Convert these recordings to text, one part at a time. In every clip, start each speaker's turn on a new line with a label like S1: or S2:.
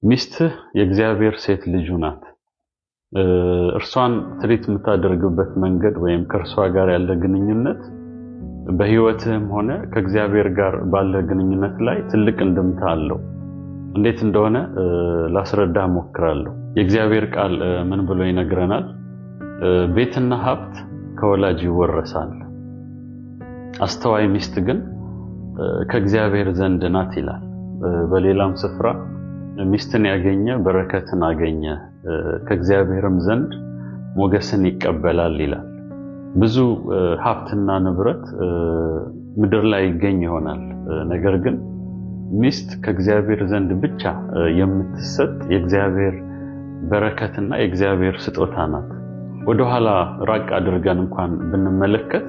S1: ሚስትህ የእግዚአብሔር ሴት ልጁ ናት። እርሷን ትሪት የምታደርግበት መንገድ ወይም ከእርሷ ጋር ያለ ግንኙነት በህይወትህም ሆነ ከእግዚአብሔር ጋር ባለ ግንኙነት ላይ ትልቅ እንድምታ አለው። እንዴት እንደሆነ ላስረዳ ሞክራለሁ። የእግዚአብሔር ቃል ምን ብሎ ይነግረናል? ቤትና ሀብት ከወላጅ ይወረሳል፣ አስተዋይ ሚስት ግን ከእግዚአብሔር ዘንድ ናት ይላል። በሌላም ስፍራ ሚስትን ያገኘ በረከትን አገኘ፣ ከእግዚአብሔርም ዘንድ ሞገስን ይቀበላል ይላል። ብዙ ሀብትና ንብረት ምድር ላይ ይገኝ ይሆናል። ነገር ግን ሚስት ከእግዚአብሔር ዘንድ ብቻ የምትሰጥ የእግዚአብሔር በረከትና የእግዚአብሔር ስጦታ ናት። ወደኋላ ራቅ አድርገን እንኳን ብንመለከት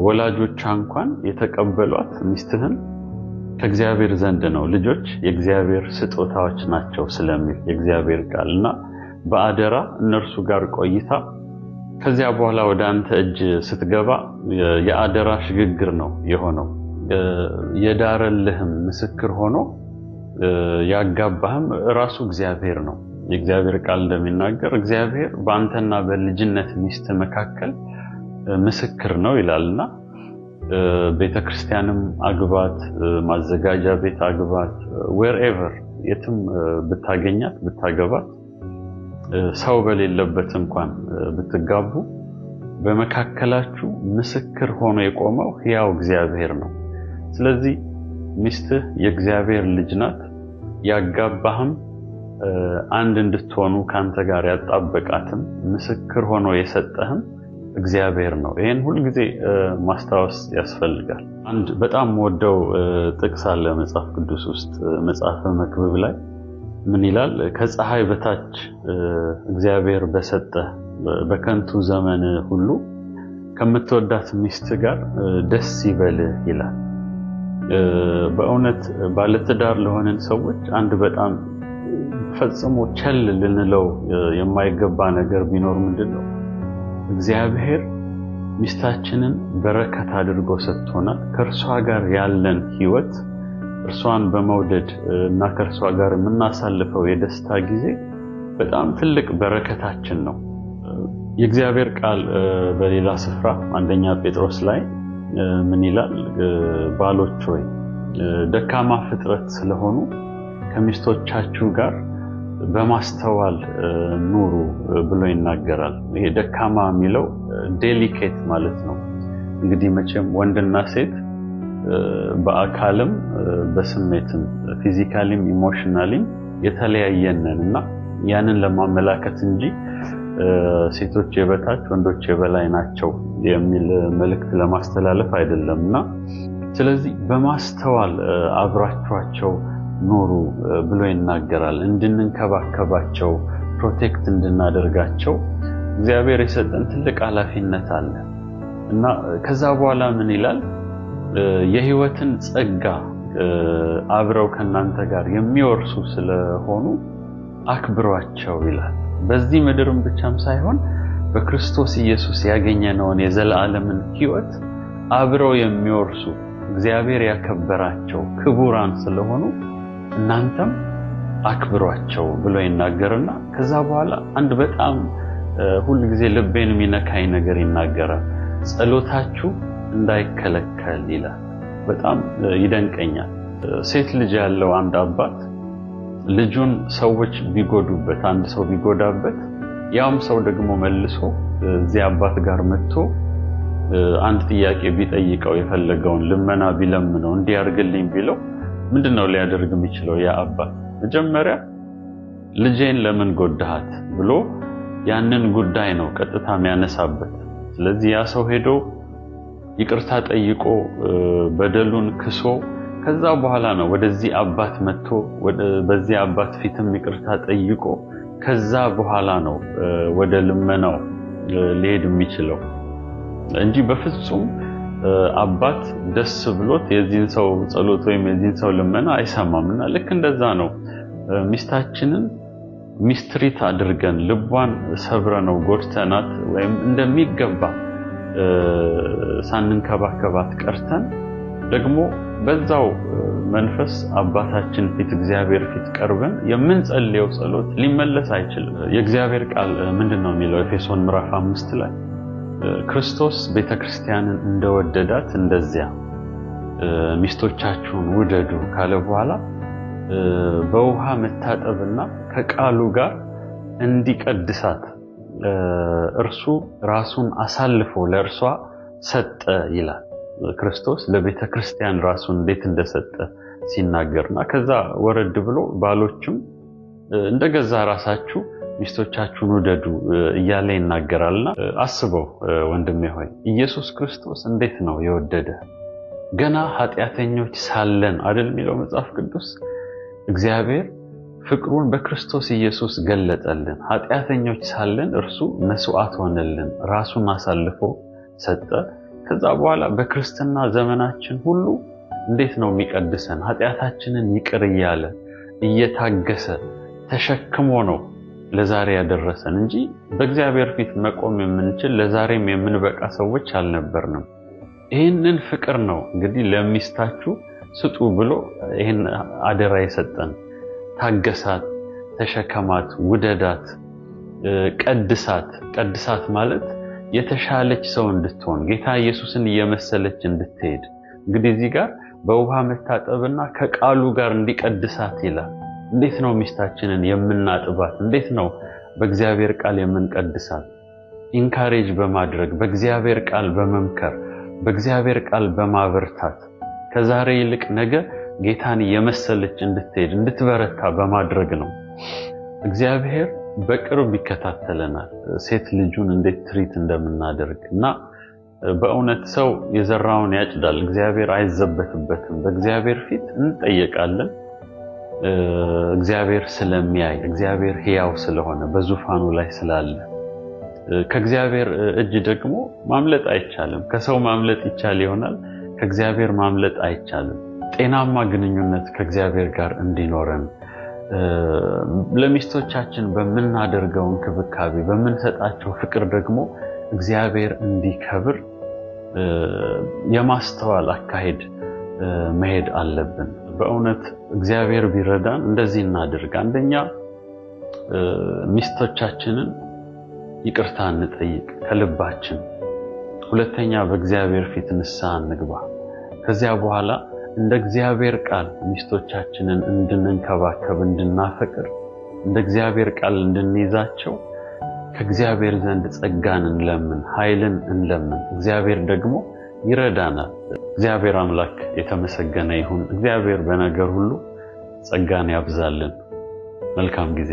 S1: ወላጆቿ እንኳን የተቀበሏት ሚስትህን ከእግዚአብሔር ዘንድ ነው። ልጆች የእግዚአብሔር ስጦታዎች ናቸው ስለሚል የእግዚአብሔር ቃልና በአደራ እነርሱ ጋር ቆይታ ከዚያ በኋላ ወደ አንተ እጅ ስትገባ የአደራ ሽግግር ነው የሆነው። የዳረልህም ምስክር ሆኖ ያጋባህም ራሱ እግዚአብሔር ነው። የእግዚአብሔር ቃል እንደሚናገር እግዚአብሔር በአንተና በልጅነት ሚስት መካከል ምስክር ነው ይላልና ቤተክርስቲያንም አግባት፣ ማዘጋጃ ቤት አግባት፣ wherever የትም ብታገኛት ብታገባት፣ ሰው በሌለበት እንኳን ብትጋቡ በመካከላችሁ ምስክር ሆኖ የቆመው ሕያው እግዚአብሔር ነው። ስለዚህ ሚስትህ የእግዚአብሔር ልጅ ናት። ያጋባህም አንድ እንድትሆኑ ካንተ ጋር ያጣበቃትም ምስክር ሆኖ የሰጠህም እግዚአብሔር ነው። ይሄን ሁሉ ጊዜ ማስታወስ ያስፈልጋል። አንድ በጣም ወደው ጥቅስ አለ መጽሐፍ ቅዱስ ውስጥ መጽሐፈ መክብብ ላይ ምን ይላል? ከፀሐይ በታች እግዚአብሔር በሰጠ በከንቱ ዘመን ሁሉ ከምትወዳት ሚስት ጋር ደስ ይበልህ ይላል። በእውነት ባለትዳር ለሆነን ሰዎች አንድ በጣም ፈጽሞ ቸል ልንለው የማይገባ ነገር ቢኖር ምንድነው? እግዚአብሔር ሚስታችንን በረከት አድርጎ ሰጥቶናል። ከእርሷ ጋር ያለን ህይወት እርሷን በመውደድ እና ከእርሷ ጋር የምናሳልፈው የደስታ ጊዜ በጣም ትልቅ በረከታችን ነው። የእግዚአብሔር ቃል በሌላ ስፍራ አንደኛ ጴጥሮስ ላይ ምን ይላል? ባሎች ሆይ ደካማ ፍጥረት ስለሆኑ ከሚስቶቻችሁ ጋር በማስተዋል ኑሩ ብሎ ይናገራል። ይሄ ደካማ የሚለው ዴሊኬት ማለት ነው። እንግዲህ መቼም ወንድና ሴት በአካልም በስሜትም ፊዚካሊም ኢሞሽናሊም የተለያየነንና ያንን ለማመላከት እንጂ ሴቶች የበታች ወንዶች የበላይ ናቸው የሚል መልእክት ለማስተላለፍ አይደለምና ስለዚህ በማስተዋል አብራችኋቸው ኑሩ ብሎ ይናገራል። እንድንንከባከባቸው ፕሮቴክት እንድናደርጋቸው እግዚአብሔር የሰጠን ትልቅ ኃላፊነት አለ እና ከዛ በኋላ ምን ይላል? የህይወትን ጸጋ አብረው ከናንተ ጋር የሚወርሱ ስለሆኑ አክብሯቸው ይላል። በዚህ ምድርም ብቻም ሳይሆን በክርስቶስ ኢየሱስ ያገኘነውን የዘላለምን ህይወት አብረው የሚወርሱ እግዚአብሔር ያከበራቸው ክቡራን ስለሆኑ እናንተም አክብሯቸው ብሎ ይናገርና ከዛ በኋላ አንድ በጣም ሁሉ ጊዜ ልቤን የሚነካኝ ነገር ይናገራል። ጸሎታችሁ እንዳይከለከል ይላል። በጣም ይደንቀኛል። ሴት ልጅ ያለው አንድ አባት ልጁን ሰዎች ቢጎዱበት፣ አንድ ሰው ቢጎዳበት፣ ያም ሰው ደግሞ መልሶ እዚህ አባት ጋር መጥቶ አንድ ጥያቄ ቢጠይቀው የፈለገውን ልመና ቢለምነው እንዲያርግልኝ ቢለው ምንድነው ሊያደርግ የሚችለው? ያ አባት መጀመሪያ ልጄን ለምን ጎዳሃት ብሎ ያንን ጉዳይ ነው ቀጥታ የሚያነሳበት። ስለዚህ ያ ሰው ሄዶ ይቅርታ ጠይቆ በደሉን ክሶ ከዛ በኋላ ነው ወደዚህ አባት መጥቶ በዚህ አባት ፊትም ይቅርታ ጠይቆ ከዛ በኋላ ነው ወደ ልመናው ሊሄድ የሚችለው እንጂ በፍጹም አባት ደስ ብሎት የዚህን ሰው ጸሎት ወይም የዚህን ሰው ልመና አይሰማምና ልክ እንደዛ ነው ሚስታችንን ሚስትሪት አድርገን ልቧን ሰብረነው ጎድተናት ወይም እንደሚገባ ሳንንከባከባት ቀርተን ደግሞ በዛው መንፈስ አባታችን ፊት እግዚአብሔር ፊት ቀርበን የምንጸልየው ጸሎት ሊመለስ አይችልም። የእግዚአብሔር ቃል ምንድነው የሚለው? ኤፌሶን ምዕራፍ 5 ላይ ክርስቶስ ቤተክርስቲያንን እንደወደዳት እንደዚያ ሚስቶቻችሁን ውደዱ ካለ በኋላ በውሃ መታጠብና ከቃሉ ጋር እንዲቀድሳት እርሱ ራሱን አሳልፎ ለእርሷ ሰጠ ይላል። ክርስቶስ ለቤተክርስቲያን ራሱን እንዴት እንደሰጠ ሲናገርና ከዛ ወረድ ብሎ ባሎችም እንደገዛ ራሳችሁ ሚስቶቻችሁን ውደዱ እያለ ይናገራልና አስበው ወንድሜ ሆይ ኢየሱስ ክርስቶስ እንዴት ነው የወደደ? ገና ኃጢአተኞች ሳለን አይደል የሚለው መጽሐፍ ቅዱስ። እግዚአብሔር ፍቅሩን በክርስቶስ ኢየሱስ ገለጠልን። ኃጢአተኞች ሳለን እርሱ መስዋዕት ሆነልን፣ ራሱን አሳልፎ ሰጠ። ከዛ በኋላ በክርስትና ዘመናችን ሁሉ እንዴት ነው የሚቀድሰን? ኃጢአታችንን ይቅር እያለ እየታገሰ ተሸክሞ ነው ለዛሬ ያደረሰን እንጂ በእግዚአብሔር ፊት መቆም የምንችል ለዛሬም የምንበቃ ሰዎች አልነበርንም። ይህንን ፍቅር ነው እንግዲህ ለሚስታችሁ ስጡ ብሎ ይህን አደራ የሰጠን። ታገሳት፣ ተሸከማት፣ ውደዳት፣ ቀድሳት። ቀድሳት ማለት የተሻለች ሰው እንድትሆን ጌታ ኢየሱስን እየመሰለች እንድትሄድ። እንግዲህ እዚህ ጋር በውሃ መታጠብና ከቃሉ ጋር እንዲቀድሳት ይላል። እንዴት ነው ሚስታችንን የምናጥባት? እንዴት ነው በእግዚአብሔር ቃል የምንቀድሳት? ኢንካሬጅ በማድረግ በእግዚአብሔር ቃል በመምከር በእግዚአብሔር ቃል በማበርታት ከዛሬ ይልቅ ነገ ጌታን የመሰለች እንድትሄድ እንድትበረታ በማድረግ ነው። እግዚአብሔር በቅርብ ይከታተለናል ሴት ልጁን እንዴት ትሪት እንደምናደርግና በእውነት ሰው የዘራውን ያጭዳል። እግዚአብሔር አይዘበትበትም። በእግዚአብሔር ፊት እንጠየቃለን። እግዚአብሔር ስለሚያይ፣ እግዚአብሔር ሕያው ስለሆነ በዙፋኑ ላይ ስላለ ከእግዚአብሔር እጅ ደግሞ ማምለጥ አይቻልም። ከሰው ማምለጥ ይቻል ይሆናል፣ ከእግዚአብሔር ማምለጥ አይቻልም። ጤናማ ግንኙነት ከእግዚአብሔር ጋር እንዲኖረን ለሚስቶቻችን በምናደርገው እንክብካቤ በምንሰጣቸው ፍቅር ደግሞ እግዚአብሔር እንዲከብር የማስተዋል አካሄድ መሄድ አለብን። በእውነት እግዚአብሔር ቢረዳን እንደዚህ እናድርግ። አንደኛ ሚስቶቻችንን ይቅርታ እንጠይቅ ከልባችን። ሁለተኛ በእግዚአብሔር ፊት ንስሐ እንግባ። ከዚያ በኋላ እንደ እግዚአብሔር ቃል ሚስቶቻችንን እንድንንከባከብ እንድናፈቅር እንደ እግዚአብሔር ቃል እንድንይዛቸው ከእግዚአብሔር ዘንድ ጸጋን እንለምን፣ ኃይልን እንለምን። እግዚአብሔር ደግሞ ይረዳናል። እግዚአብሔር አምላክ የተመሰገነ ይሁን። እግዚአብሔር በነገር ሁሉ ጸጋን ያብዛልን። መልካም ጊዜ